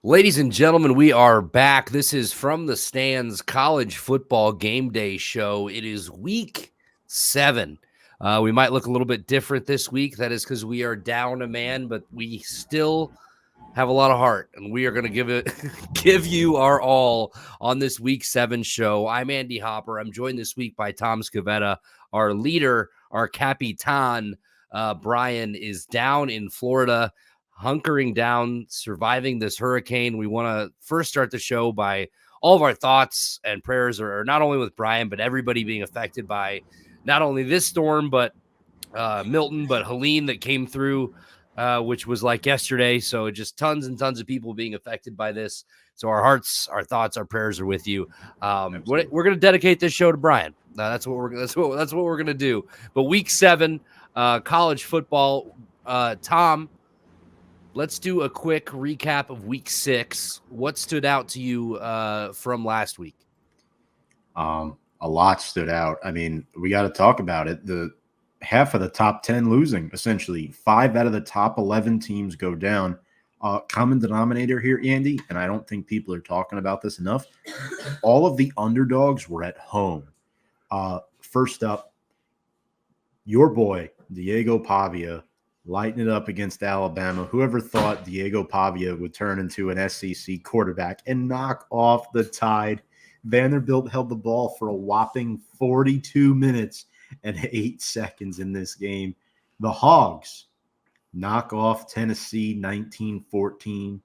Ladies and gentlemen, we are back. This is From the Stands College Football Game Day Show. It is week 7. We might look a little bit different this week. That is because we are down a man, but we still have a lot of heart, and we are going to give you our all on this week 7 show. I'm Andy Hopper. I'm joined this week by Tom Scavetta, our leader, our capitan. Brian is down in Florida, hunkering down, surviving this hurricane. We want to first start the show by all of our thoughts and prayers are not only with Brian, but everybody being affected by not only this storm, but Milton, but Helene that came through, which was like yesterday. So just tons and tons of people being affected by this. So our hearts, our thoughts, our prayers are with you. We're going to dedicate this show to Brian. That's what we're going to do. But week 7, college football. Tom, let's do a quick recap of week 6. What stood out to you from last week? A lot stood out. I mean, we got to talk about it. The half of the top 10 losing, essentially. 5 out of the top 11 teams go down. Common denominator here, Andy, and I don't think people are talking about this enough. All of the underdogs were at home. First up, your boy, Diego Pavia, lighting it up against Alabama. Whoever thought Diego Pavia would turn into an SEC quarterback and knock off the Tide? Vanderbilt held the ball for a whopping 42 minutes and 8 seconds in this game. The Hogs knock off Tennessee 19-14.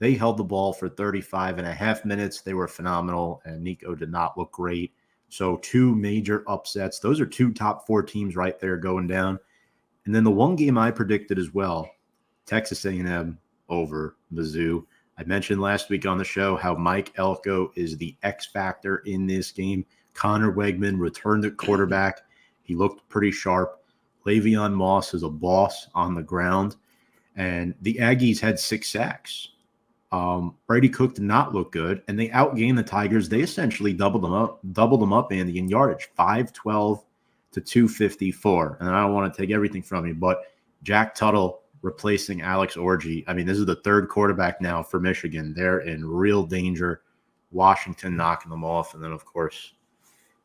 They held the ball for 35 and a half minutes. They were phenomenal, and Nico did not look great. So 2 major upsets. Those are 2 top 4 teams right there going down. And then the one game I predicted as well, Texas A&M over Mizzou. I mentioned last week on the show how Mike Elko is the X factor in this game. Connor Wegman returned at quarterback. He looked pretty sharp. Le'Veon Moss is a boss on the ground. And the Aggies had 6 sacks. Brady Cook did not look good, and they outgained the Tigers. They essentially doubled them up, Andy, in yardage, 512 to 254. And I don't want to take everything from you, but Jack Tuttle replacing Alex Orji. I mean, this is the 3rd quarterback now for Michigan. They're in real danger. Washington knocking them off, and then, of course,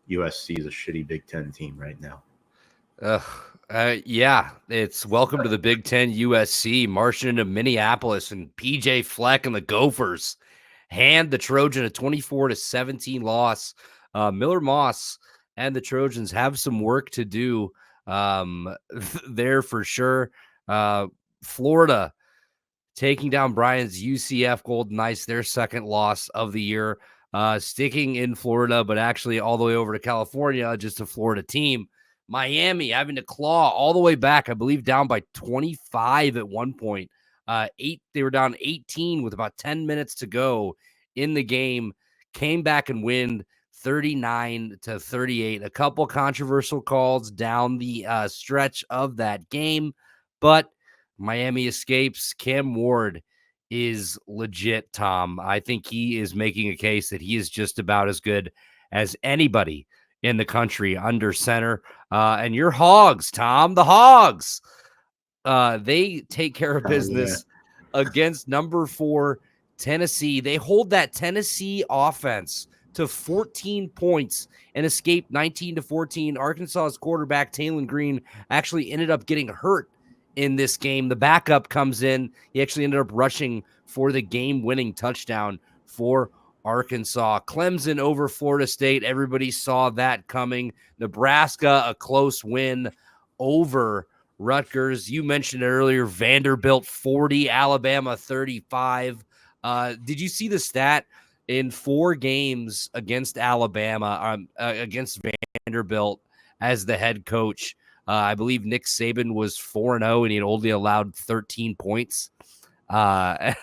USC is a shitty Big Ten team right now. Yeah, it's welcome to the Big Ten. USC marching into Minneapolis, and PJ Fleck and the Gophers hand the Trojan a 24-17 loss. Miller Moss and the Trojans have some work to do there for sure. Florida taking down Brian's UCF Golden Knights, their 2nd loss of the year. Sticking in Florida, but actually all the way over to California, just a Florida team. Miami having to claw all the way back, I believe down by 25 at one point. They were down 18 with about 10 minutes to go in the game. Came back and win 39-38. A couple controversial calls down the stretch of that game, but Miami escapes. Cam Ward is legit, Tom. I think he is making a case that he is just about as good as anybody in the country under center. And your Hogs, Tom, the Hogs, they take care of business against number 4 Tennessee. They hold that Tennessee offense to 14 points and escape 19-14. Arkansas's quarterback, Taylon Green, actually ended up getting hurt in this game. The backup comes in. He actually ended up rushing for the game-winning touchdown for Arkansas. Clemson over Florida State. Everybody saw that coming. Nebraska, a close win over Rutgers. You mentioned it earlier, Vanderbilt 40, Alabama 35. Did you see the stat? In 4 games against Alabama, against Vanderbilt as the head coach, I believe Nick Saban was 4-0 and he had only allowed 13 points. Kalen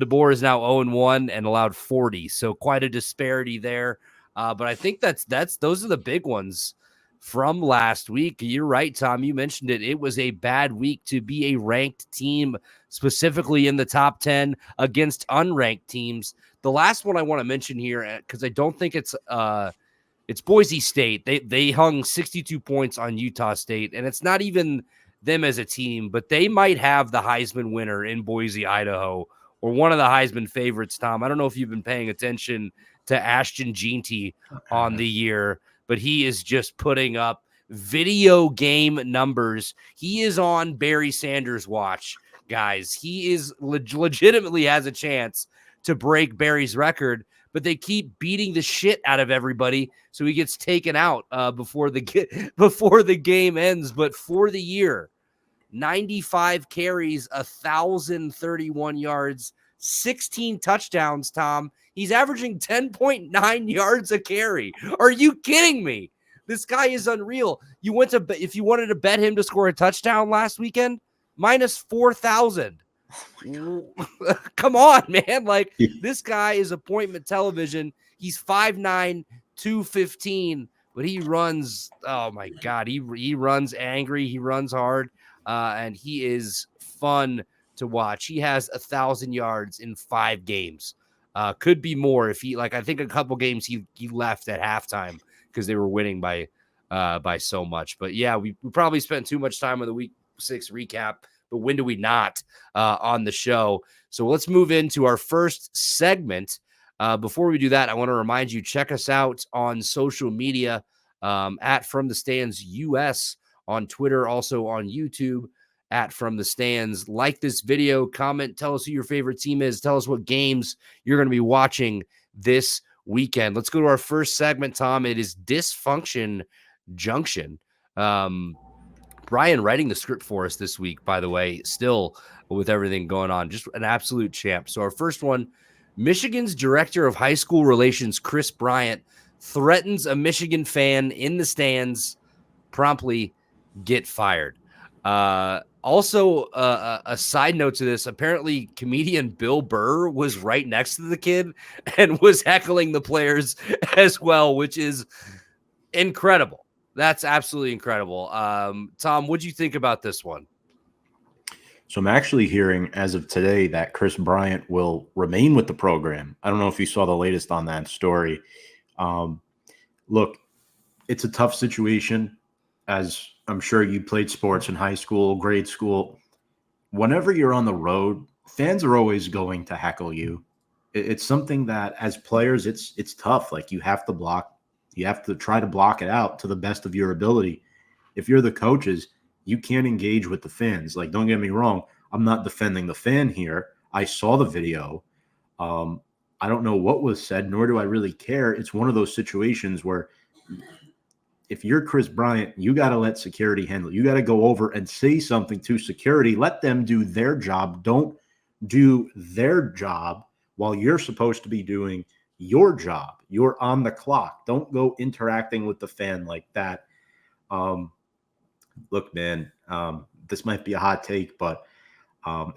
DeBoer is now 0-1 and allowed 40. So quite a disparity there. But I think those are the big ones from last week. You're right, Tom. You mentioned it. It was a bad week to be a ranked team, specifically in the top 10 against unranked teams. The last one I want to mention here, because I don't think it's Boise State. They hung 62 points on Utah State, and it's not even them as a team, but they might have the Heisman winner in Boise, Idaho, or one of the Heisman favorites, Tom. I don't know if you've been paying attention to Ashton Jeanty on the year, but he is just putting up video game numbers. He is on Barry Sanders' watch, guys. He is legitimately has a chance to break Barry's record, but they keep beating the shit out of everybody, so he gets taken out before the game ends. But for the year, 95 carries, 1,031 yards, 16 touchdowns, Tom. He's averaging 10.9 yards a carry. Are you kidding me? This guy is unreal. If you wanted to bet him to score a touchdown last weekend, minus 4,000. Come on, man. Like, this guy is appointment television. He's 5'9", 215, but he runs, oh my God, he runs angry. He runs hard. And he is fun to watch. He has 1,000 yards in 5 games. Could be more if I think a couple games he left at halftime because they were winning by so much. But yeah, we probably spent too much time on the week 6 recap, but when do we not on the show? So let's move into our first segment. Before we do that, I want to remind you, check us out on social media at From the Stands US on Twitter, also on YouTube at From the Stands. Like this video, comment, tell us who your favorite team is, tell us what games you're going to be watching this weekend. Let's go to our first segment, Tom. It is Dysfunction Junction. Brian writing the script for us this week, by the way, still with everything going on, just an absolute champ. So our first one, Michigan's director of high school relations, Chris Bryant, threatens a Michigan fan in the stands, promptly get fired. Also, a side note to this, apparently comedian Bill Burr was right next to the kid and was heckling the players as well, which is incredible. That's absolutely incredible. Tom, what'd you think about this one? So I'm actually hearing as of today that Chris Bryant will remain with the program. I don't know if you saw the latest on that story. Look, it's a tough situation, as I'm sure you played sports in high school, grade school. Whenever you're on the road, fans are always going to heckle you. It's something that as players, it's tough. Like, you have to try to block it out to the best of your ability. If you're the coaches, you can't engage with the fans. Like, don't get me wrong, I'm not defending the fan here. I saw the video. I don't know what was said, nor do I really care. It's one of those situations where if you're Chris Bryant, you got to let security handle it. You got to go over and say something to security. Let them do their job. Don't do their job while you're supposed to be doing your job. You're on the clock. Don't go interacting with the fan like that. Look, man, this might be a hot take, but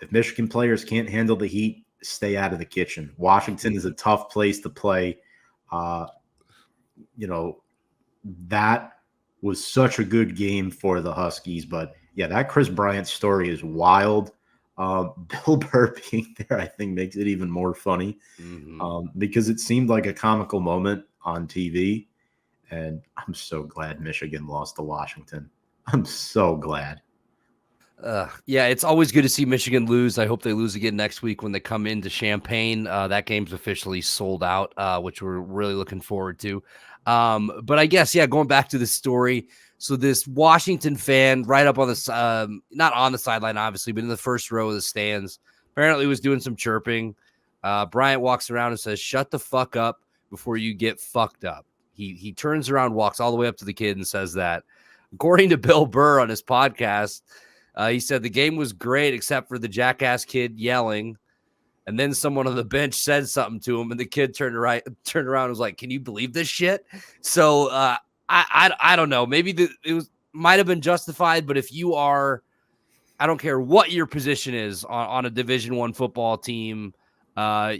if Michigan players can't handle the heat, stay out of the kitchen. Washington is a tough place to play. That was such a good game for the Huskies. But, yeah, that Chris Bryant story is wild. Bill Burr being there, I think, makes it even more funny because it seemed like a comical moment on TV. And I'm so glad Michigan lost to Washington. I'm so glad. Yeah, it's always good to see Michigan lose. I hope they lose again next week when they come into Champaign. That game's officially sold out, which we're really looking forward to. But I guess, yeah, going back to the story. So this Washington fan right up on the not on the sideline, obviously, but in the first row of the stands, apparently was doing some chirping. Bryant walks around and says, "Shut the fuck up before you get fucked up." He turns around, walks all the way up to the kid and says that. According to Bill Burr on his podcast, he said the game was great except for the jackass kid yelling. And then someone on the bench said something to him, and the kid turned around and was like, "Can you believe this shit?" So I don't know. Maybe it might have been justified, but if you are, I don't care what your position is on a Division I football team,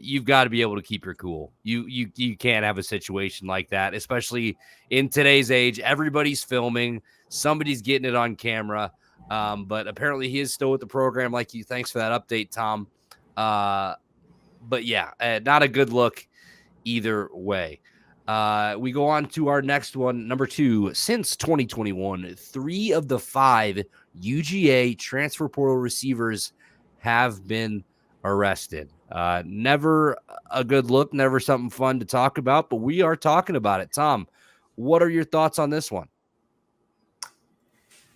you've got to be able to keep your cool. You can't have a situation like that, especially in today's age. Everybody's filming, somebody's getting it on camera. But apparently he is still with the program. Like you, thanks for that update, Tom. But yeah, not a good look either way. We go on to our next one, number 2. Since 2021, 3 of the 5 UGA transfer portal receivers have been arrested. Never a good look, never something fun to talk about, but we are talking about it. Tom, what are your thoughts on this one?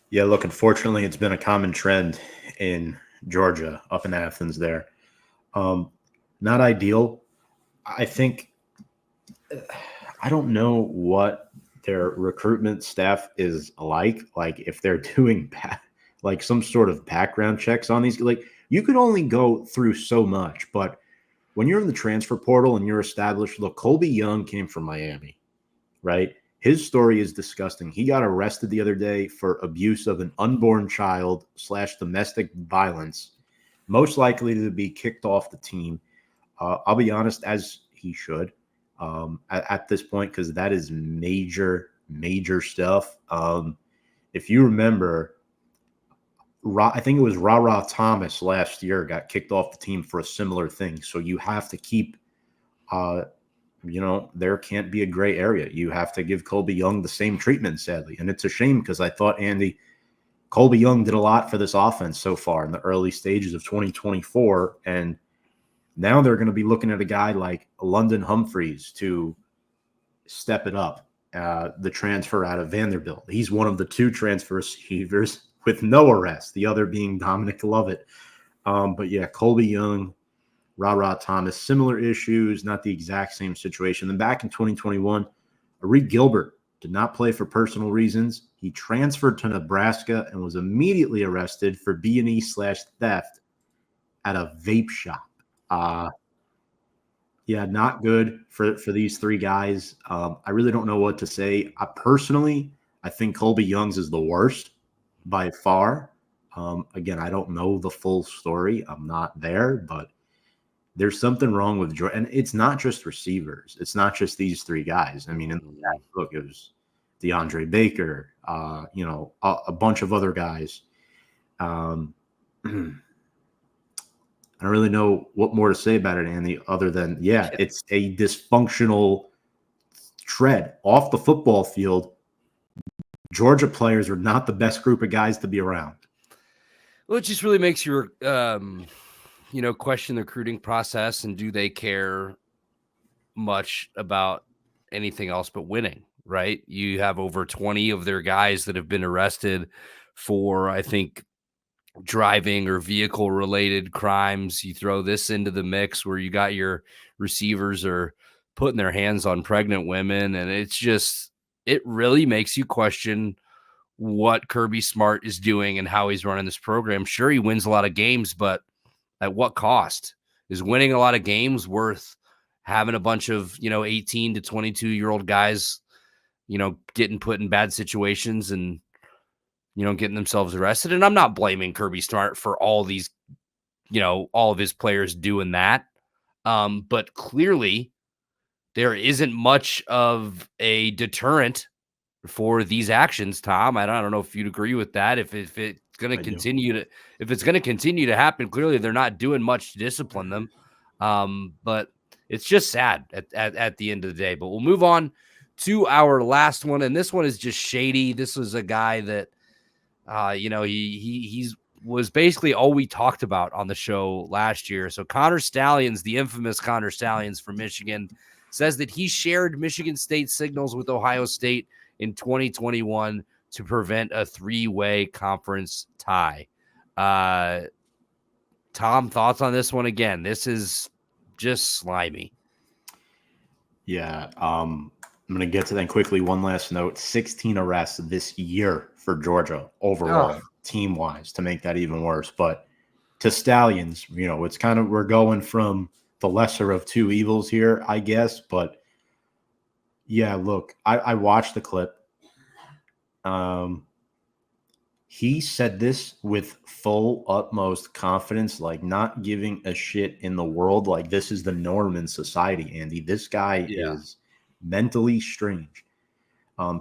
Yeah, look, unfortunately, it's been a common trend in Georgia, up in Athens there. Not ideal. I think, I don't know what their recruitment staff is like if they're doing like some sort of background checks on these. Like, you could only go through so much, but when you're in the transfer portal and you're established, look, Colby Young came from Miami, right? His story is disgusting. He got arrested the other day for abuse of an unborn child / domestic violence, most likely to be kicked off the team. I'll be honest, as he should at this point, because that is major, major stuff. If you remember, I think it was Ra Thomas last year got kicked off the team for a similar thing. So you have to keep there can't be a gray area. You have to give Colby Young the same treatment, sadly. And it's a shame because I thought, Andy, Colby Young did a lot for this offense so far in the early stages of 2024. And now they're going to be looking at a guy like London Humphreys to step it up, the transfer out of Vanderbilt. He's one of the two transfer receivers with no arrest, the other being Dominic Lovett. But yeah, Colby Young, Ra Thomas, similar issues, not the exact same situation. Then back in 2021, Arik Gilbert did not play for personal reasons. He transferred to Nebraska and was immediately arrested for B&E / theft at a vape shop. Yeah, not good for these three guys. I really don't know what to say. I think Colby Young's is the worst by far. Again, I don't know the full story. I'm not there, but there's something wrong with Jordan. And it's not just receivers. It's not just these three guys. I mean, in the look, it was DeAndre Baker, a bunch of other guys. I don't really know what more to say about it, Andy, other than, it's a dysfunctional tread off the football field. Georgia players are not the best group of guys to be around. Well, it just really makes you, question the recruiting process, and do they care much about anything else but winning, right? You have over 20 of their guys that have been arrested for, I think, driving or vehicle related crimes. You throw this into the mix where you got your receivers are putting their hands on pregnant women, and it really makes you question what Kirby Smart is doing and how he's running this program. Sure, he wins a lot of games, but at what cost? Is winning a lot of games worth having a bunch of 18 to 22-year-old guys getting put in bad situations and getting themselves arrested? And I'm not blaming Kirby Smart for all these, all of his players doing that. But clearly there isn't much of a deterrent for these actions, Tom. I don't know if you'd agree with that. If it's going to continue to happen, clearly they're not doing much to discipline them. But it's just sad at the end of the day. But we'll move on to our last one, and this one is just shady. This was a guy that he was basically all we talked about on the show last year. So Connor Stalions, the infamous Connor Stalions from Michigan, says that he shared Michigan State signals with Ohio State in 2021 to prevent a 3-way conference tie. Tom, thoughts on this one? Again, this is just slimy. Yeah, I'm going to get to that quickly. One last note: 16 arrests this year for Georgia overall, team-wise, to make that even worse. But to Stalions, it's kind of, we're going from the lesser of two evils here, I guess. But yeah, look, I watched the clip. He said this with full utmost confidence, like not giving a shit in the world. Like, this is the norm in society, Andy. This guy is mentally strange.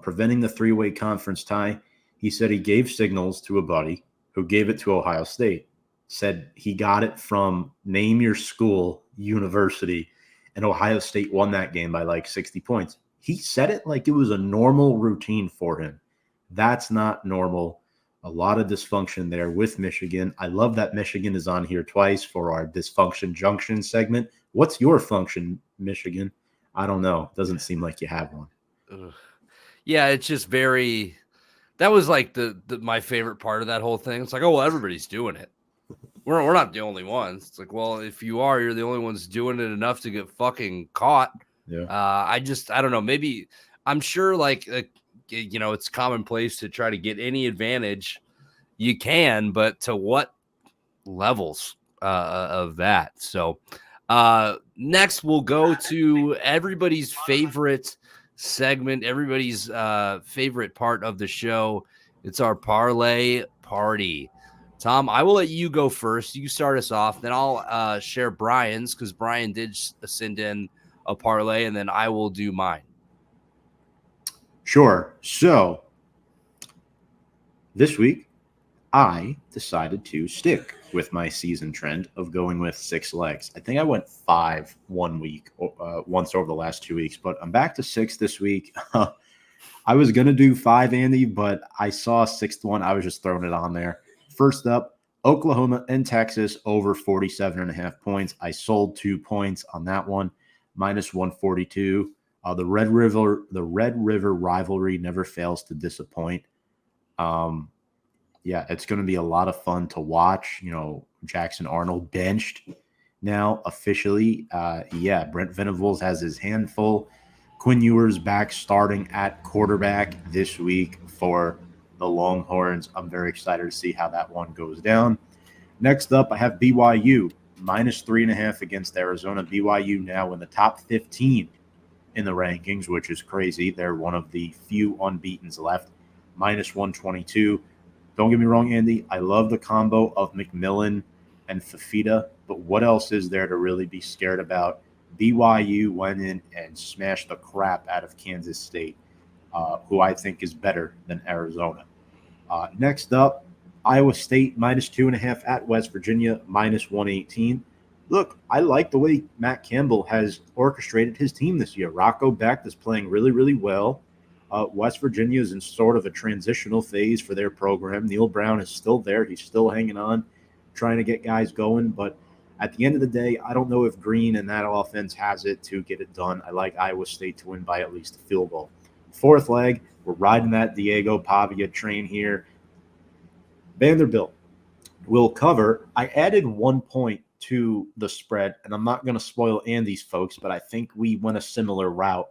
Preventing the 3-way conference tie, he said he gave signals to a buddy who gave it to Ohio State. Said he got it from name your school, university, and Ohio State won that game by like 60 points. He said it like it was a normal routine for him. That's not normal. A lot of dysfunction there with Michigan. I love that Michigan is on here twice for our Dysfunction Junction segment. What's your function, Michigan? I don't know. Doesn't seem like you have one. Ugh. Yeah, it's just very. That was like the my favorite part of that whole thing. It's like, oh, well, everybody's doing it. We're not the only ones. It's like, well, if you are, you're the only ones doing it enough to get fucking caught. Yeah. I don't know. Maybe I'm sure like it's commonplace to try to get any advantage you can, but to what levels of that? So next we'll go to everybody's favorite segment, everybody's favorite part of the show. It's our parlay party. Tom, I will let you go first. You start us off, then I'll share Brian's because Brian did send in a parlay, and then I will do mine. Sure. So this week, I decided to stick with my season trend of going with 6 legs. I think I went 5 one week, once over the last 2 weeks, but I'm back to 6 this week. I was going to do 5, Andy, but I saw a 6th one. I was just throwing it on there. First up, Oklahoma and Texas over 47.5 points. I sold 2 points on that one, minus 142. The Red River rivalry never fails to disappoint. Yeah, it's going to be a lot of fun to watch. Jackson Arnold benched now officially. Brent Venables has his handful. Quinn Ewers back starting at quarterback this week for the Longhorns. I'm very excited to see how that one goes down. Next up, I have BYU minus 3.5 against Arizona. BYU now in the top 15 in the rankings, which is crazy. They're one of the few unbeatens left. Minus 122. Don't get me wrong, Andy. I love the combo of McMillan and Fafita, but what else is there to really be scared about? BYU went in and smashed the crap out of Kansas State, who I think is better than Arizona. Next up, Iowa State minus 2.5 at West Virginia, minus 118. Look, I like the way Matt Campbell has orchestrated his team this year. Rocco Becht is playing really, really well. West Virginia is in sort of a transitional phase for their program. Neil Brown is still there. He's still hanging on, trying to get guys going. But at the end of the day, I don't know if Green and that offense has it to get it done. I like Iowa State to win by at least a field goal. Fourth leg, we're riding that Diego Pavia train here. Vanderbilt will cover. I added 1 point to the spread, and I'm not going to spoil Andy's folks, but I think we went a similar route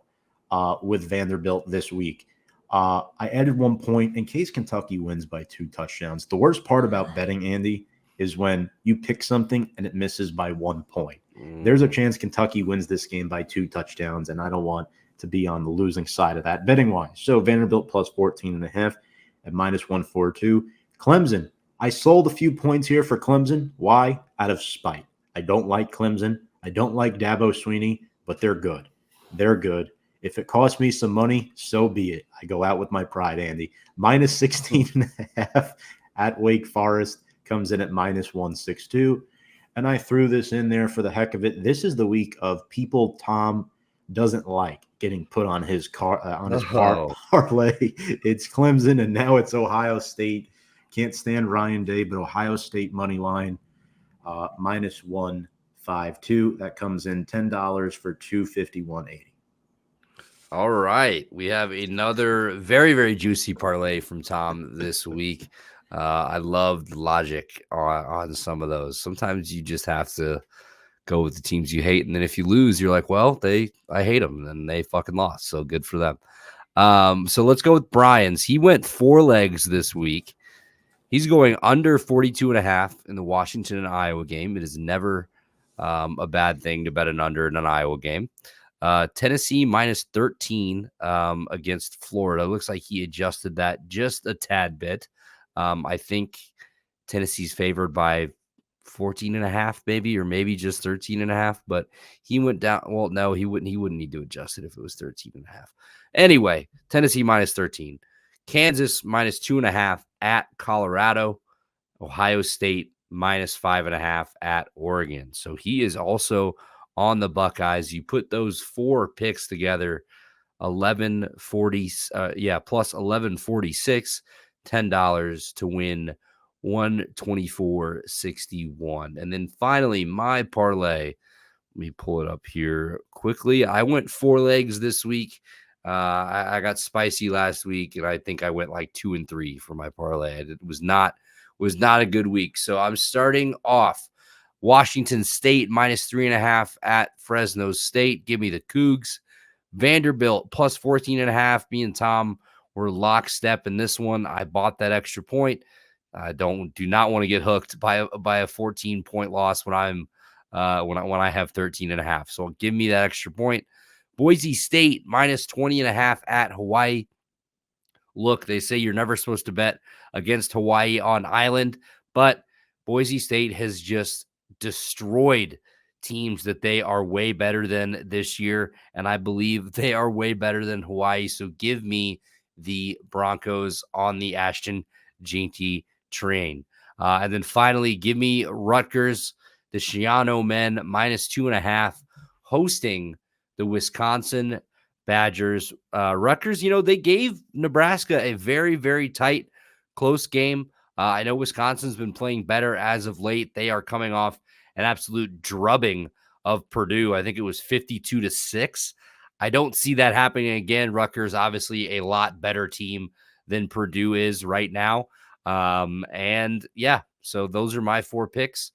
with Vanderbilt this week. I added 1 point in case Kentucky wins by 2 touchdowns. The worst part about betting, Andy, is when you pick something and it misses by 1 point. There's a chance Kentucky wins this game by 2 touchdowns, and I don't want to be on the losing side of that betting-wise. So Vanderbilt plus 14.5 at minus 142. Clemson, I sold a few points here for Clemson. Why? Out of spite. I don't like Clemson. I don't like Dabo Swinney, but they're good. They're good. If it costs me some money, so be it. I go out with my pride, Andy. Minus 16.5 at Wake Forest comes in at minus 162. And I threw this in there for the heck of it. This is the week of people Tom doesn't like getting put on his parlay. It's Clemson, and now it's Ohio State. Can't stand Ryan Day, but Ohio State money line minus 152. That comes in $10 for $251.80. All right. We have another very, very juicy parlay from Tom this week. I love the logic on some of those. Sometimes you just have to go with the teams you hate. And then if you lose, you're like, well, I hate them. And they fucking lost. So good for them. So let's go with Brian's. He went 4 legs this week. He's going under 42.5 in the Washington and Iowa game. It is never a bad thing to bet an under in an Iowa game. Tennessee minus 13 against Florida. Looks like he adjusted that just a tad bit. I think Tennessee's favored by 14.5 maybe, or maybe just 13.5, but he went down. Well, no, he wouldn't need to adjust it if it was 13.5. Anyway, Tennessee minus 13. Kansas minus 2.5 at Colorado. Ohio State minus 5.5 at Oregon. So he is also on the Buckeyes. You put those 4 picks together, 1140, plus 1146 $10 to win 124.61. And then finally, my parlay. Let me pull it up here quickly. I went 4 legs this week. I got spicy last week, and I think I went like 2 and 3 for my parlay. It was not a good week. So I'm starting off Washington State -3.5 at Fresno State. Give me the Cougs. Vanderbilt +14.5. Me and Tom were lockstep in this one. I bought that extra point. I do not want to get hooked by a 14-point loss when I'm when I have 13.5. So give me that extra point. Boise State -20.5 at Hawaii. Look, they say you're never supposed to bet against Hawaii on island, but Boise State has just destroyed teams that they are way better than this year, and I believe they are way better than Hawaii. So give me the Broncos on the Ashton Jeanty train. And then finally, give me Rutgers, the Shiano men, -2.5, hosting the Wisconsin Badgers. Rutgers, they gave Nebraska a very, very tight, close game. I know Wisconsin's been playing better as of late. They are coming off an absolute drubbing of Purdue. I think it was 52-6. I don't see that happening again. Rutgers, obviously a lot better team than Purdue is right now. And yeah, so those are my 4 picks.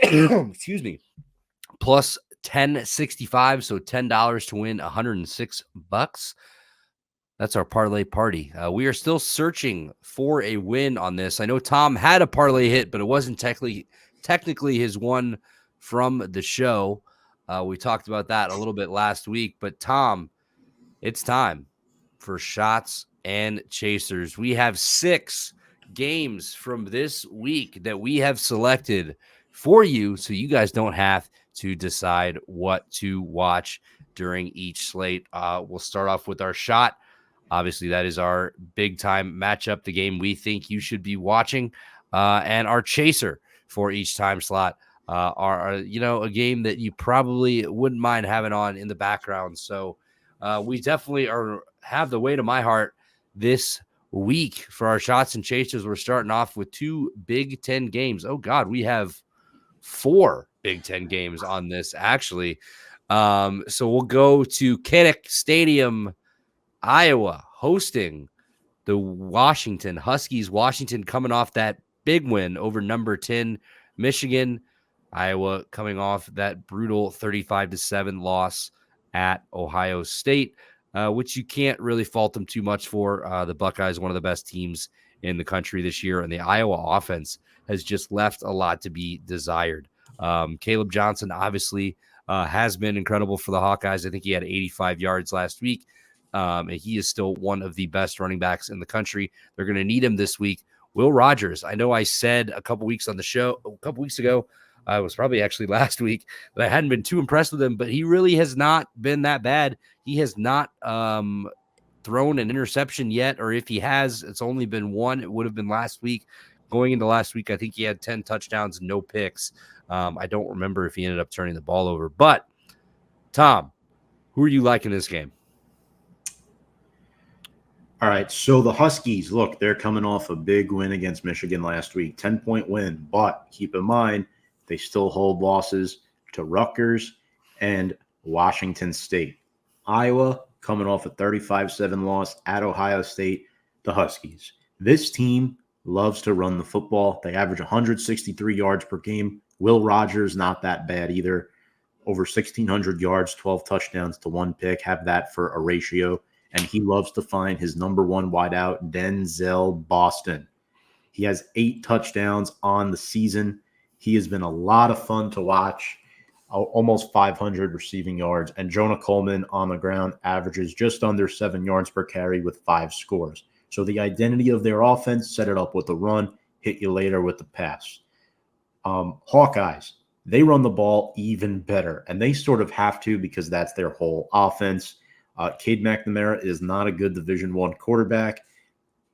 Excuse me. Plus 10.65, so $10 to win $106. That's our parlay party. We are still searching for a win on this. I know Tom had a parlay hit, but it wasn't technically his one from the show. We talked about that a little bit last week, but Tom, it's time for shots and chasers. We have 6 games from this week that we have selected for you, so you guys don't have to decide what to watch during each slate. We'll start off with our shot. Obviously, that is our big time matchup, the game we think you should be watching, and our chaser for each time slot are a game that you probably wouldn't mind having on in the background. So we definitely have the weight of my heart this week for our shots and chasers. We're starting off with 2 Big Ten games. Oh God, we have 4 Big Ten games on this actually. So we'll go to Kinnick Stadium, Iowa, hosting the Washington Huskies. Washington coming off that big win over number 10 Michigan. Iowa coming off that brutal 35-7 loss at Ohio State, which you can't really fault them too much for. The Buckeyes, one of the best teams in the country this year, and the Iowa offense has just left a lot to be desired. Caleb Johnson obviously has been incredible for the Hawkeyes. I think he had 85 yards last week. And he is still one of the best running backs in the country. They're going to need him this week. Will Rogers, I know I said a couple weeks ago, it was probably actually last week, that I hadn't been too impressed with him, but he really has not been that bad. He has not thrown an interception yet, or if he has, it's only been one. It would have been last week. Going into last week, I think he had 10 touchdowns, no picks. I don't remember if he ended up turning the ball over. But, Tom, who are you liking this game? All right, so the Huskies, look, they're coming off a big win against Michigan last week, 10-point win. But keep in mind, they still hold losses to Rutgers and Washington State. Iowa coming off a 35-7 loss at Ohio State, the Huskies. This team loves to run the football. They average 163 yards per game. Will Rogers, not that bad either. Over 1,600 yards, 12 touchdowns to 1 pick. Have that for a ratio. And he loves to find his number 1 wideout, Denzel Boston. He has 8 touchdowns on the season. He has been a lot of fun to watch, almost 500 receiving yards. And Jonah Coleman on the ground averages just under 7 yards per carry with 5 scores. So the identity of their offense, set it up with the run, hit you later with the pass. Hawkeyes, they run the ball even better. And they sort of have to because that's their whole offense. Cade McNamara is not a good Division I quarterback.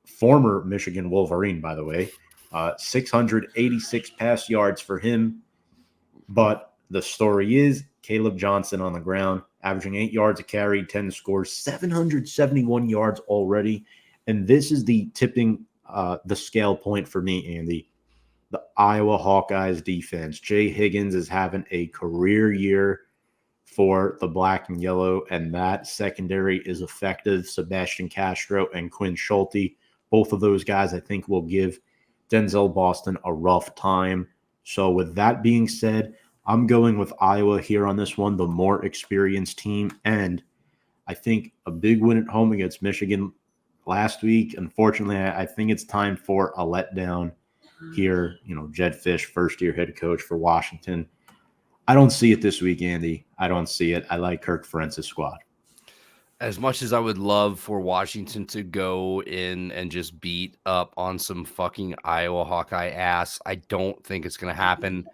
Former Michigan Wolverine, by the way. 686 pass yards for him. But the story is Caleb Johnson on the ground, averaging 8 yards a carry, 10 scores, 771 yards already. And this is the tipping the scale point for me, Andy. The Iowa Hawkeyes defense. Jay Higgins is having a career year for the black and yellow, and that secondary is effective. Sebastian Castro and Quinn Schulte, both of those guys, I think, will give Denzel Boston a rough time. So, with that being said, I'm going with Iowa here on this one, the more experienced team, and I think a big win at home against Michigan last week. Unfortunately, I think it's time for a letdown here. Jed Fish, first-year head coach for Washington. I don't see it this week, Andy. I don't see it. I like Kirk Ferentz's squad. As much as I would love for Washington to go in and just beat up on some fucking Iowa Hawkeye ass, I don't think it's going to happen.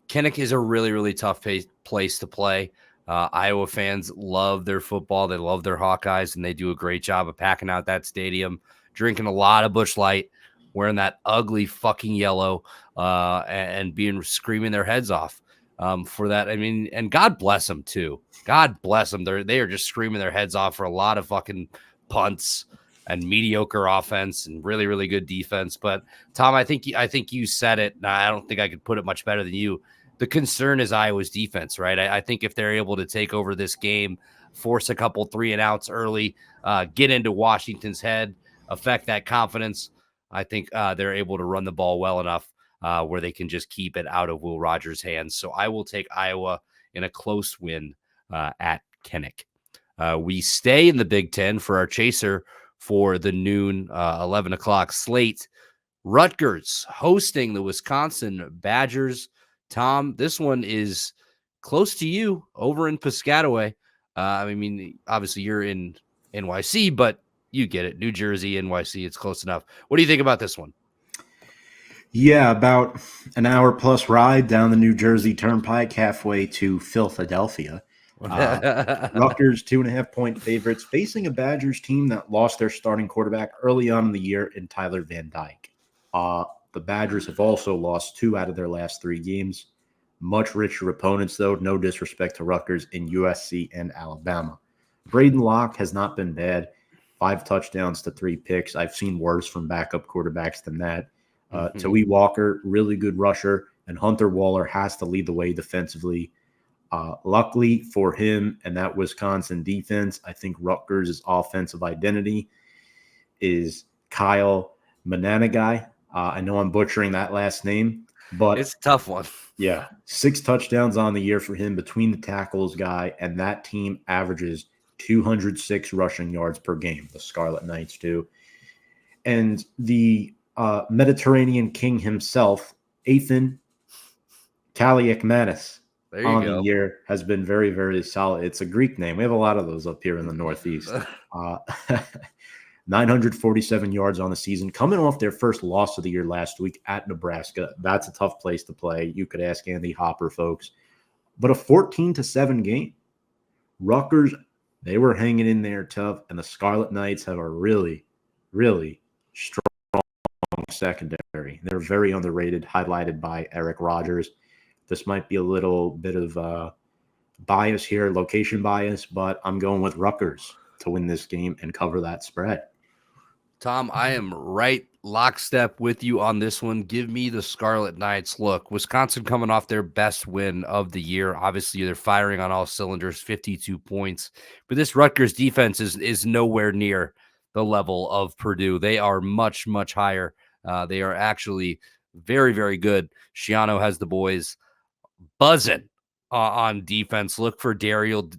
Kinnick is a really, really tough place to play. Iowa fans love their football. They love their Hawkeyes, and they do a great job of packing out that stadium, drinking a lot of Busch Light, wearing that ugly fucking yellow, and screaming their heads off for that. I mean, and God bless them too. God bless them. They are just screaming their heads off for a lot of fucking punts and mediocre offense and really, really good defense. But Tom, I think you said it. I don't think I could put it much better than you. The concern is Iowa's defense, right? I think if they're able to take over this game, force a couple 3-and-outs early, get into Washington's head, affect that confidence, I think they're able to run the ball well enough where they can just keep it out of Will Rogers' hands. So I will take Iowa in a close win at Kinnick. We stay in the Big Ten for our chaser for the noon 11 o'clock slate. Rutgers hosting the Wisconsin Badgers. Tom, this one is close to you over in Piscataway. I mean, obviously you're in NYC, but you get it. New Jersey, NYC, it's close enough. What do you think about this one? Yeah, about an hour plus ride down the New Jersey Turnpike, halfway to Philadelphia. Rutgers 2.5-point favorites facing a Badgers team that lost their starting quarterback early on in the year in Tyler Van Dyke. The Badgers have also lost 2 out of their last 3 games. Much richer opponents, though. No disrespect to Rutgers in USC and Alabama. Braden Locke has not been bad. 5 touchdowns to 3 picks. I've seen worse from backup quarterbacks than that. Tawee Walker, really good rusher, and Hunter Waller has to lead the way defensively. Luckily for him and that Wisconsin defense, I think Rutgers' offensive identity is Kyle Mananagai. I know I'm butchering that last name, but it's a tough one. Yeah, 6 touchdowns on the year for him between the tackles guy, and that team averages 206 rushing yards per game. The Scarlet Knights do. And the Mediterranean king himself, Ethan Kaliakmanis, on the year has been very, very solid. It's a Greek name. We have a lot of those up here in the Northeast. 947 yards on the season, coming off their first loss of the year last week at Nebraska. That's a tough place to play. You could ask Andy Hopper, folks. But a 14-7 game. Rutgers, they were hanging in there tough, and the Scarlet Knights have a really, really strong secondary. They're very underrated, highlighted by Eric Rogers. This might be a little bit of bias here, location bias, but I'm going with Rutgers to win this game and cover that spread. Tom, I am right lockstep with you on this one. Give me the Scarlet Knights. Look, Wisconsin coming off their best win of the year. Obviously, they're firing on all cylinders, 52 points. But this Rutgers defense is nowhere near the level of Purdue. They are much, much higher. They are actually very, very good. Shiano has the boys buzzing on defense. Look for Daryl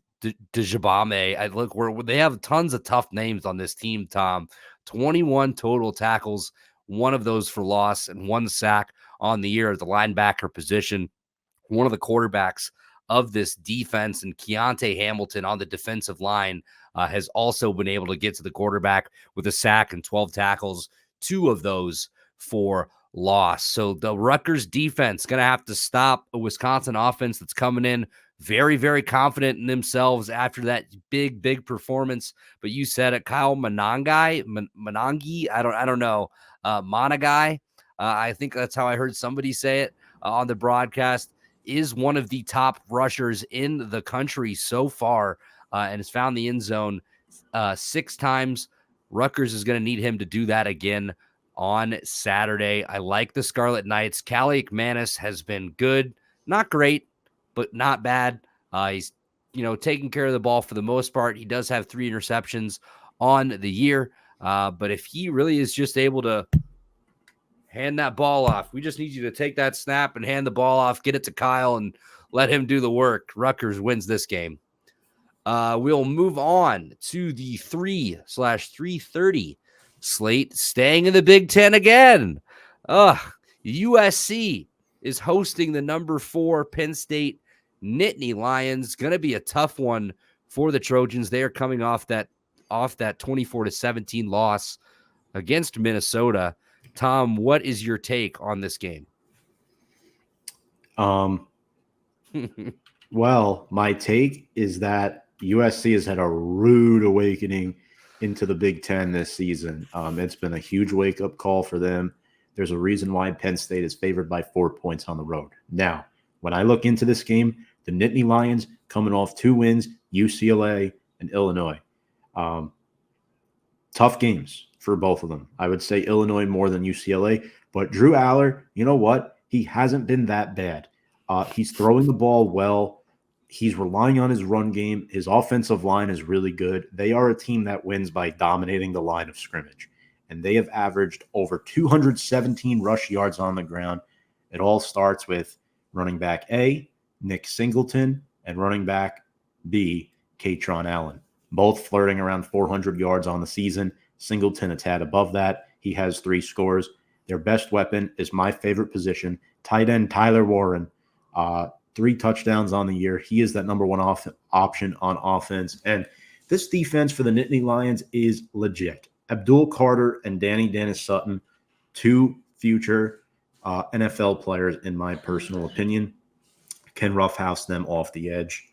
Djabame. They have tons of tough names on this team, Tom. 21 total tackles, 1 of those for loss, and 1 sack on the year at the linebacker position. One of the quarterbacks of this defense, and Keontae Hamilton on the defensive line, has also been able to get to the quarterback with a sack and 12 tackles, 2 of those for loss. So the Rutgers defense going to have to stop a Wisconsin offense that's coming in very, very confident in themselves after that big, big performance. But you said it, Kyle Manangi, I don't know, Monagai. I think that's how I heard somebody say it on the broadcast. Is one of the top rushers in the country so far, and has found the end zone 6 times. Rutgers is going to need him to do that again on Saturday. I like the Scarlet Knights. Callie McManus has been good, not great, but not bad. He's, taking care of the ball for the most part. He does have 3 interceptions on the year. But if he really is just able to hand that ball off, we just need you to take that snap and hand the ball off, get it to Kyle, and let him do the work. Rutgers wins this game. We'll move on to the 3/330 slate, staying in the Big Ten again. USC is hosting the number 4 Penn State Nittany Lions. Going to be a tough one for the Trojans. They are coming off that 24-17 loss against Minnesota. Tom, what is your take on this game? Well, my take is that USC has had a rude awakening into the Big Ten this season. It's been a huge wake-up call for them. There's a reason why Penn State is favored by 4 points on the road. Now, when I look into this game, the Nittany Lions coming off 2 wins, UCLA and Illinois. Tough games for both of them. I would say Illinois more than UCLA, but Drew Aller, you know what? He hasn't been that bad. He's throwing the ball well. He's relying on his run game. His offensive line is really good. They are a team that wins by dominating the line of scrimmage, and they have averaged over 217 rush yards on the ground. It all starts with running back A, Nick Singleton, and running back B, Katron Allen, both flirting around 400 yards on the season. Singleton a tad above that. He has 3 scores. Their best weapon is my favorite position, tight end Tyler Warren. 3 touchdowns on the year. He is that number 1 option on offense. And this defense for the Nittany Lions is legit. Abdul Carter and Danny Dennis Sutton, 2 future NFL players, in my personal opinion, can roughhouse them off the edge.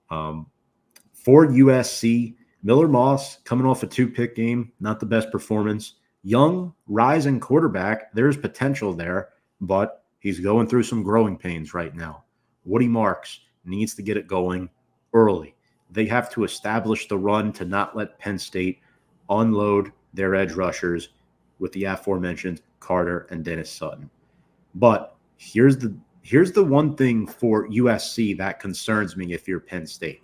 For USC, Miller Moss coming off a 2-pick game, not the best performance. Young, rising quarterback, there's potential there, but he's going through some growing pains right now. Woody Marks needs to get it going early. They have to establish the run to not let Penn State unload their edge rushers with the aforementioned Carter and Dennis Sutton. But here's the one thing for USC that concerns me if you're Penn State.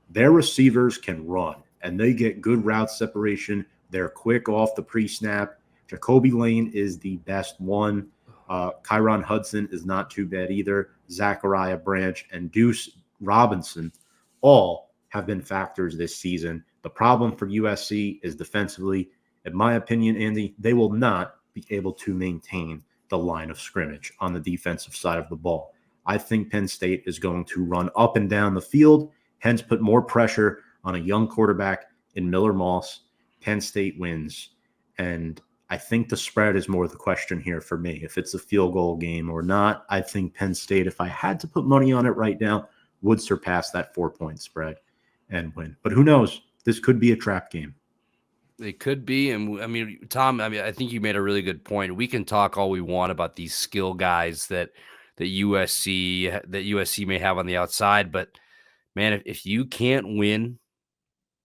Their receivers can run, and they get good route separation. They're quick off the pre-snap. Jacoby Lane is the best one. Kyron Hudson is not too bad either. Zachariah Branch and Deuce Robinson all have been factors this season. The problem for USC is defensively. In my opinion, Andy, they will not be able to maintain the line of scrimmage on the defensive side of the ball. I think Penn State is going to run up and down the field, hence put more pressure on a young quarterback in Miller Moss. Penn State wins, and I think the spread is more the question here for me. If it's a field goal game or not, I think Penn State, if I had to put money on it right now, would surpass that 4-point spread and win. But who knows? This could be a trap game. It could be. And I mean, Tom, I think you made a really good point. We can talk all we want about these skill guys that USC may have on the outside. But man, if you can't win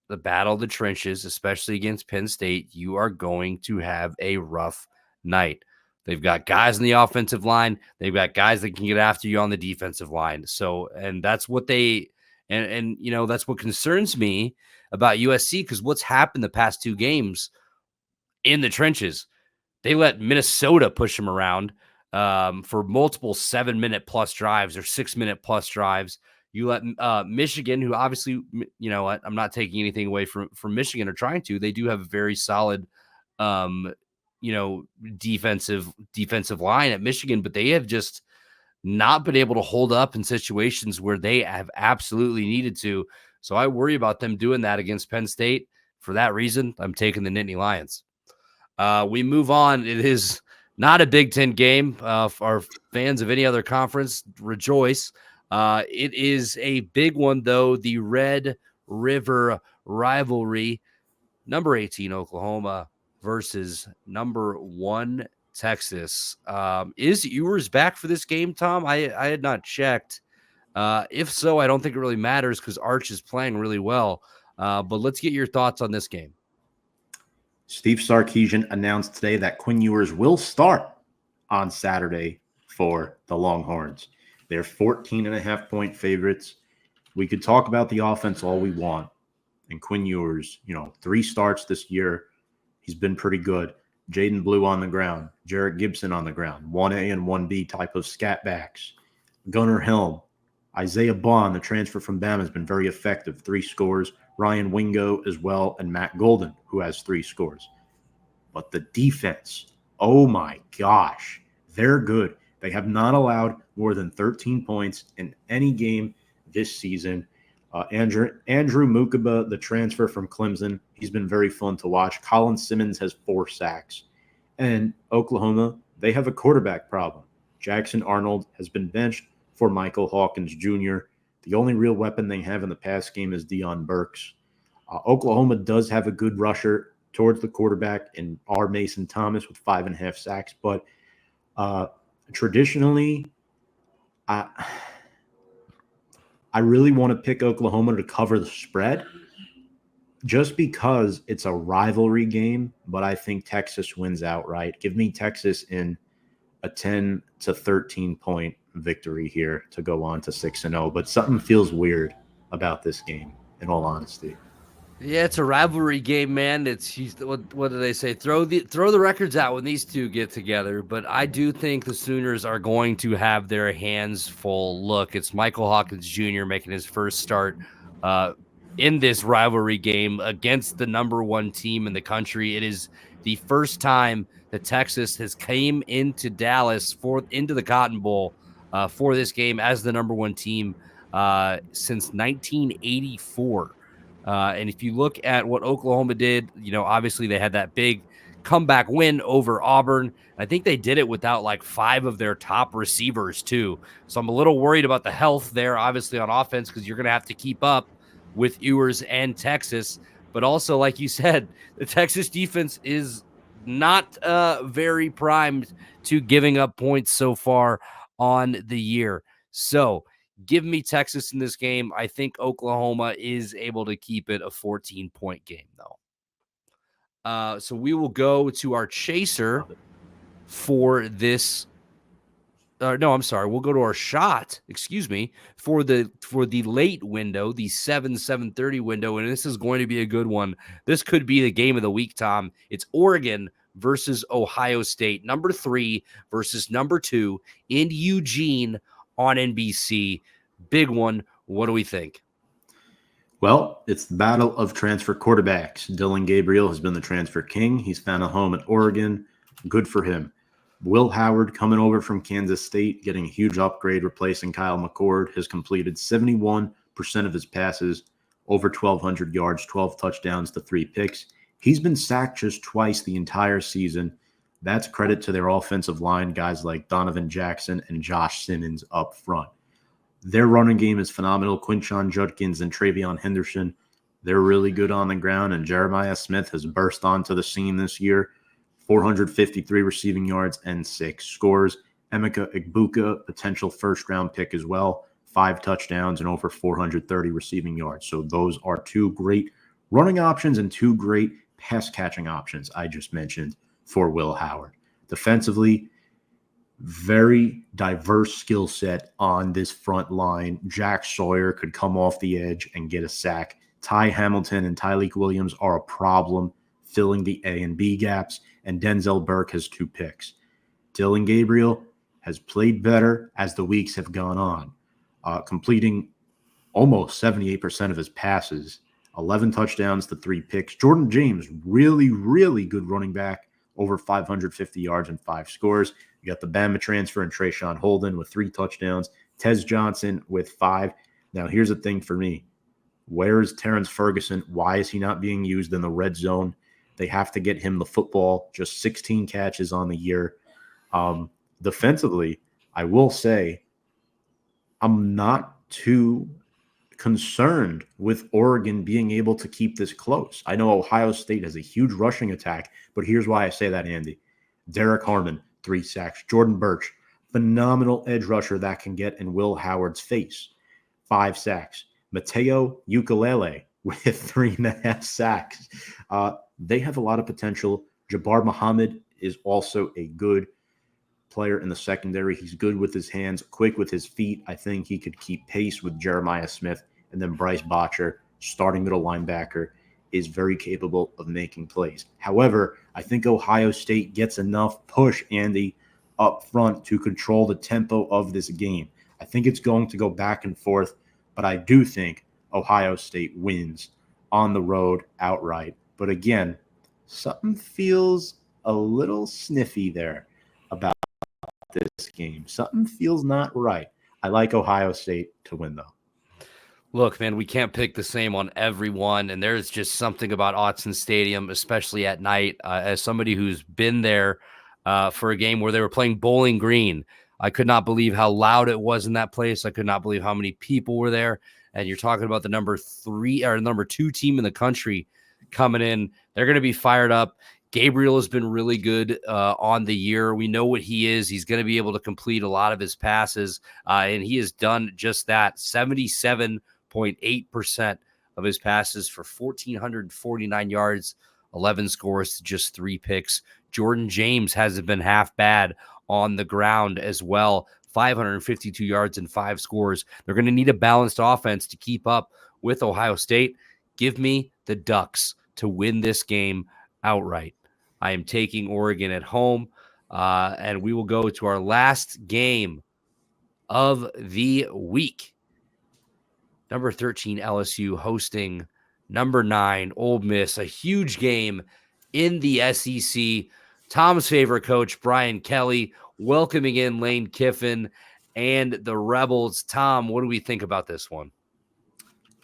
the battle of the trenches, especially against Penn State, you are going to have a rough night. They've got guys in the offensive line. They've got guys that can get after you on the defensive line. So, and that's what that's what concerns me about USC, because what's happened the past 2 games in the trenches, they let Minnesota push them around for multiple 7-minute plus drives or 6-minute plus drives. You let Michigan, who obviously, I'm not taking anything away from Michigan or trying to. They do have a very solid, defensive line at Michigan, but they have just not been able to hold up in situations where they have absolutely needed to. So I worry about them doing that against Penn State. For that reason, I'm taking the Nittany Lions. We move on. It is not a Big Ten game. Our fans of any other conference, rejoice. It is a big one, though. The Red River rivalry. Number 18, Oklahoma versus number 1, Texas. Is Ewers back for this game, Tom? I had not checked. If so, I don't think it really matters because Arch is playing really well. But let's get your thoughts on this game. Steve Sarkisian announced today that Quinn Ewers will start on Saturday for the Longhorns. They're 14.5-point favorites. We could talk about the offense all we want. And Quinn Ewers, 3 starts this year. He's been pretty good. Jaden Blue on the ground. Jarrett Gibson on the ground. 1A and 1B type of scat backs. Gunnar Helm. Isaiah Bond, the transfer from Bama, has been very effective. 3 scores. Ryan Wingo as well, and Matt Golden, who has 3 scores. But the defense, oh my gosh, they're good. They have not allowed more than 13 points in any game this season. Andrew Mukaba, the transfer from Clemson, he's been very fun to watch. Colin Simmons has 4 sacks. And Oklahoma, they have a quarterback problem. Jackson Arnold has been benched for Michael Hawkins Jr. The only real weapon they have in the pass game is Deion Burks. Oklahoma does have a good rusher towards the quarterback in R. Mason Thomas with 5.5 sacks. But traditionally, I really want to pick Oklahoma to cover the spread just because it's a rivalry game, but I think Texas wins outright. Give me Texas in a 10 to 13 point victory here to go on to 6-0, but something feels weird about this game, in all honesty. Yeah, it's a rivalry game, man. What do they say? Throw the records out when these two get together. But I do think the Sooners are going to have their hands full. Look, it's Michael Hawkins Jr. making his first start in this rivalry game against the number 1 team in the country. It is the first time that Texas has came into Dallas into the Cotton Bowl for this game as the number 1 team since 1984. And if you look at what Oklahoma did, obviously they had that big comeback win over Auburn. I think they did it without like 5 of their top receivers too. So I'm a little worried about the health there, obviously on offense, because you're going to have to keep up with Ewers and Texas. But also, like you said, the Texas defense is not very primed to giving up points so far on the year. So give me Texas in this game. I think Oklahoma is able to keep it a 14-point game, though. So we will go to our chaser for this. No, I'm sorry. We'll go to our shot, for the late window, the 7:30 window, and this is going to be a good one. This could be the game of the week, Tom. It's Oregon versus Ohio State, number 3 versus number 2 in Eugene on NBC. Big one. What do we think? Well, it's the battle of transfer quarterbacks. Dylan Gabriel has been the transfer king. He's found a home at Oregon. Good for him. Will Howard, coming over from Kansas State, getting a huge upgrade, replacing Kyle McCord, has completed 71% of his passes, over 1,200 yards, 12 touchdowns to 3 picks. He's been sacked just twice the entire season. That's credit to their offensive line, guys like Donovan Jackson and Josh Simmons up front. Their running game is phenomenal. Quinshon Judkins and Travion Henderson, they're really good on the ground, and Jeremiah Smith has burst onto the scene this year. 453 receiving yards and 6 scores. Emeka Egbuka, potential first-round pick as well, 5 touchdowns and over 430 receiving yards. So those are 2 great running options and 2 great pass-catching options I just mentioned for Will Howard. Defensively, very diverse skill set on this front line. Jack Sawyer could come off the edge and get a sack. Ty Hamilton and Tyleik Williams are a problem, filling the A and B gaps, and Denzel Burke has 2 picks. Dylan Gabriel has played better as the weeks have gone on, completing almost 78% of his passes, 11 touchdowns to 3 picks. Jordan James, really, really good running back, over 550 yards and 5 scores. You got the Bama transfer and Trayshawn Holden with 3 touchdowns. Tez Johnson with 5. Now, here's the thing for me. Where is Terrence Ferguson? Why is he not being used in the red zone? They have to get him the football. Just 16 catches on the year. Defensively, I will say I'm not too concerned with Oregon being able to keep this close. I know Ohio State has a huge rushing attack, but here's why I say that, Andy. Derek Harmon, 3 sacks. Jordan Birch, phenomenal edge rusher that can get in Will Howard's face, 5 sacks. Mateo Ukulele with 3.5 sacks. They have a lot of potential. Jabbar Muhammad is also a good player in the secondary. He's good with his hands, quick with his feet. I think he could keep pace with Jeremiah Smith. And then Bryce Botcher, starting middle linebacker, is very capable of making plays. However, I think Ohio State gets enough push, Andy, up front to control the tempo of this game. I think it's going to go back and forth, but I do think Ohio State wins on the road outright. But again, something feels a little sniffy there about this game. Something feels not right. I like Ohio State to win, though. Look, man, we can't pick the same on everyone, and there's just something about Autzen Stadium, especially at night. As somebody who's been there for a game where they were playing Bowling Green, I could not believe how loud it was in that place. I could not believe how many people were there. And you're talking about the number 2 team in the country coming in. They're going to be fired up. Gabriel has been really good on the year. We know what he is. He's going to be able to complete a lot of his passes, and he has done just that. 77.8% of his passes for 1,449 yards, 11 scores to just 3 picks. Jordan James hasn't been half bad on the ground as well. 552 yards and 5 scores. They're going to need a balanced offense to keep up with Ohio State. Give me the Ducks to win this game outright. I am taking Oregon at home, and we will go to our last game of the week. Number 13, LSU hosting number 9, Ole Miss, a huge game in the SEC. Tom's favorite coach, Brian Kelly, welcoming in Lane Kiffin and the Rebels. Tom, what do we think about this one?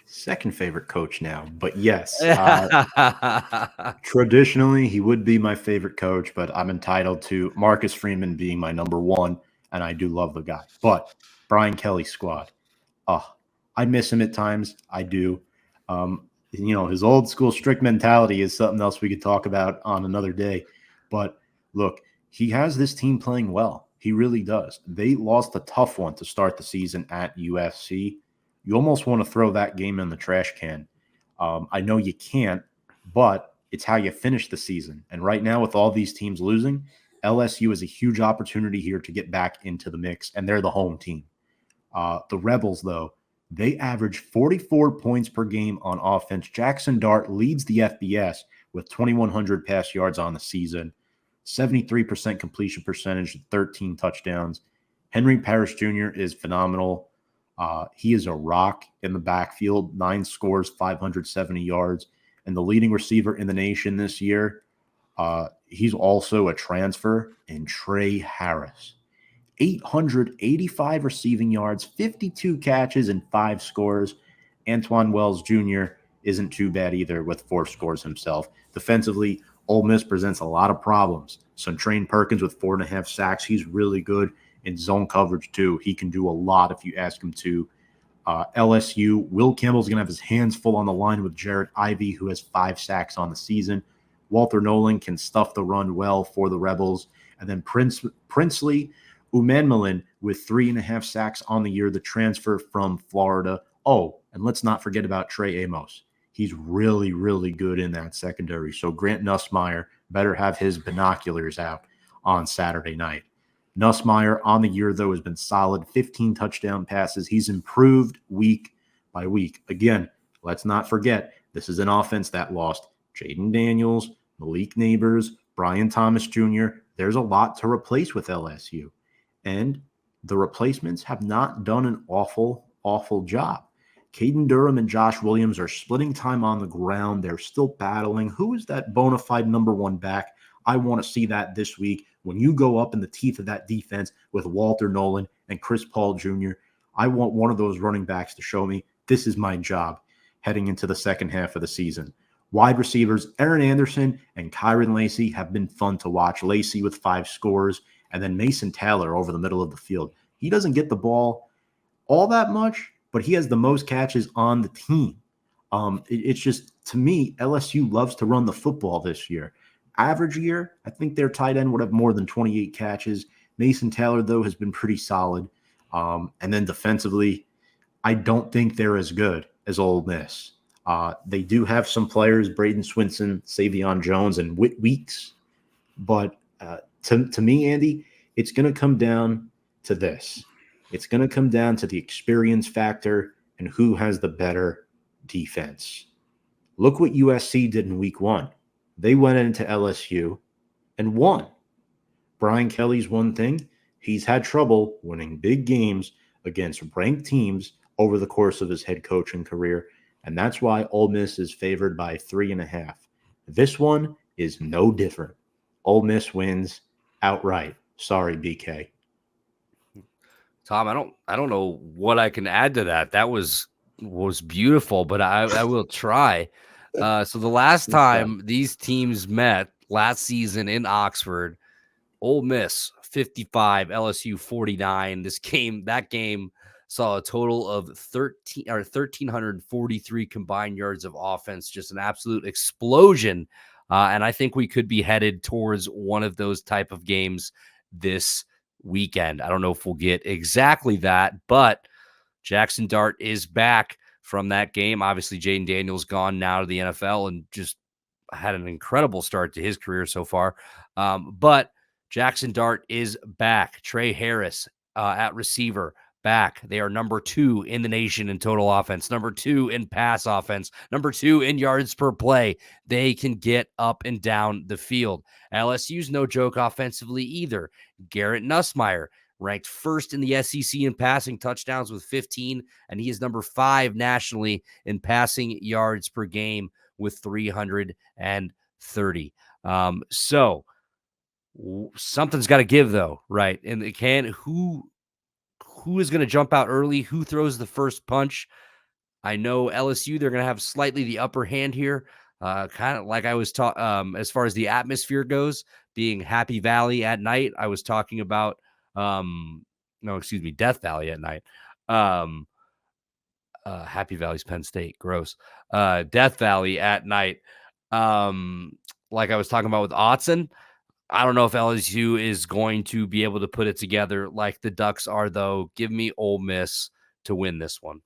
Second favorite coach now, but yes, traditionally he would be my favorite coach, but I'm entitled to Marcus Freeman being my number 1, and I do love the guy. But Brian Kelly's squad, I miss him at times. I do. His old school strict mentality is something else we could talk about on another day. But look, he has this team playing well. He really does. They lost a tough one to start the season at USC. You almost want to throw that game in the trash can. I know you can't, but it's how you finish the season. And right now, with all these teams losing, LSU is a huge opportunity here to get back into the mix, and they're the home team. The Rebels, though, they average 44 points per game on offense. Jackson Dart leads the FBS with 2,100 pass yards on the season, 73% completion percentage, 13 touchdowns. Henry Parrish Jr. is phenomenal. He is a rock in the backfield, 9 scores, 570 yards, and the leading receiver in the nation this year. He's also a transfer, and Trey Harris. 885 receiving yards, 52 catches, and 5 scores. Antoine Wells Jr. isn't too bad either with 4 scores himself. Defensively, Ole Miss presents a lot of problems. Sontrain Perkins with 4.5 sacks. He's really good in zone coverage too. He can do a lot if you ask him to. LSU, Will Campbell's going to have his hands full on the line with Jared Ivey, who has 5 sacks on the season. Walter Nolan can stuff the run well for the Rebels. And then Princely Umanmielen with 3.5 sacks on the year, the transfer from Florida. Oh, and let's not forget about Trey Amos. He's really, really good in that secondary. So Grant Nussmeier better have his binoculars out on Saturday night. Nussmeier on the year, though, has been solid. 15 touchdown passes. He's improved week by week. Again, let's not forget, this is an offense that lost Jaden Daniels, Malik Neighbors, Brian Thomas Jr. There's a lot to replace with LSU. And the replacements have not done an awful job. Caden Durham and Josh Williams are splitting time on the ground. They're still battling. Who is that bona fide number 1 back? I want to see that this week. When you go up in the teeth of that defense with Walter Nolan and Chris Paul Jr., I want one of those running backs to show me this is my job heading into the second half of the season. Wide receivers, Aaron Anderson and Kyron Lacey have been fun to watch. Lacey with 5 scores, and then Mason Taylor over the middle of the field. He doesn't get the ball all that much, but he has the most catches on the team. It's just, to me, LSU loves to run the football this year. Average year, I think their tight end would have more than 28 catches. Mason Taylor, though, has been pretty solid. And then defensively, I don't think they're as good as Ole Miss. They do have some players, Braden Swinson, Savion Jones, and Whit Weeks. But to me, Andy, it's going to come down to this. It's going to come down to the experience factor and who has the better defense. Look what USC did in week 1. They went into LSU and won. Brian Kelly's one thing, he's had trouble winning big games against ranked teams over the course of his head coaching career, and that's why Ole Miss is favored by 3.5. This one is no different. Ole Miss wins outright. Sorry, BK. Tom, I don't know what I can add to that. That was beautiful, but I will try. So the last time these teams met last season in Oxford, Ole Miss 55, LSU 49. That game saw a total of 1,343 combined yards of offense, just an absolute explosion. And I think we could be headed towards one of those type of games this weekend. I don't know if we'll get exactly that, but Jackson Dart is back from that game. Obviously, Jaden Daniels gone now to the NFL and just had an incredible start to his career so far. But Jackson Dart is back. Trey Harris at receiver, back. They are number 2 in the nation in total offense, number 2 in pass offense, number 2 in yards per play. They can get up and down the field. LSU's no joke offensively either. Garrett Nussmeier ranked first in the SEC in passing touchdowns with 15, and he is number 5 nationally in passing yards per game with 330. So something's got to give, though, right? And who is going to jump out early? Who throws the first punch? I know LSU, they're going to have slightly the upper hand here. Kind of like I was talking, as far as the atmosphere goes, being Happy Valley at night. I was talking about, Death Valley at night. Happy Valley's Penn State. Gross. Death Valley at night. Like I was talking about with Autzen. I don't know if LSU is going to be able to put it together like the Ducks are, though. Give me Ole Miss to win this one.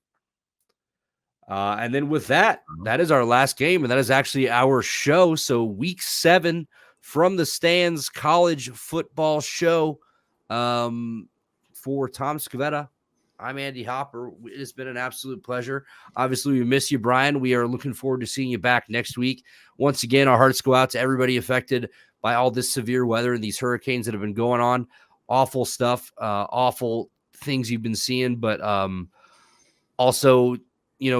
And then with that, that is our last game, and that is actually our show. So week 7 from the stands college football show. For Tom Scavetta, I'm Andy Hopper. It has been an absolute pleasure. Obviously, we miss you, Brian. We are looking forward to seeing you back next week. Once again, our hearts go out to everybody affected by all this severe weather and these hurricanes that have been going on. Awful stuff, awful things you've been seeing, but also,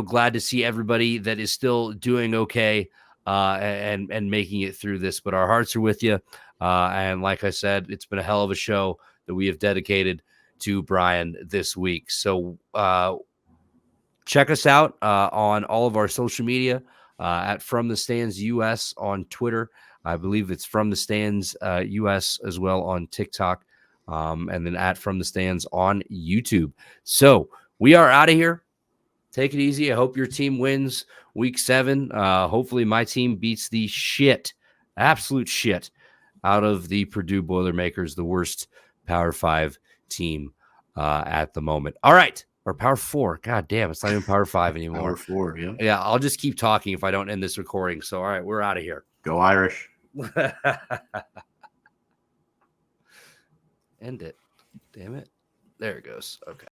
glad to see everybody that is still doing okay and making it through this. But our hearts are with you. And like I said, it's been a hell of a show that we have dedicated to Brian this week. So check us out on all of our social media at From the Stands US on Twitter. I believe it's From the Stands US as well on TikTok, and then at From the Stands on YouTube. So we are out of here. Take it easy. I hope your team wins week 7. Hopefully my team beats the absolute shit out of the Purdue Boilermakers, the worst Power 5 team at the moment. All right. Or Power 4. God damn, it's not even Power 5 anymore. Power 4, yeah. Yeah, I'll just keep talking if I don't end this recording. So, all right, we're out of here. Go Irish. End it. Damn it. There it goes. Okay.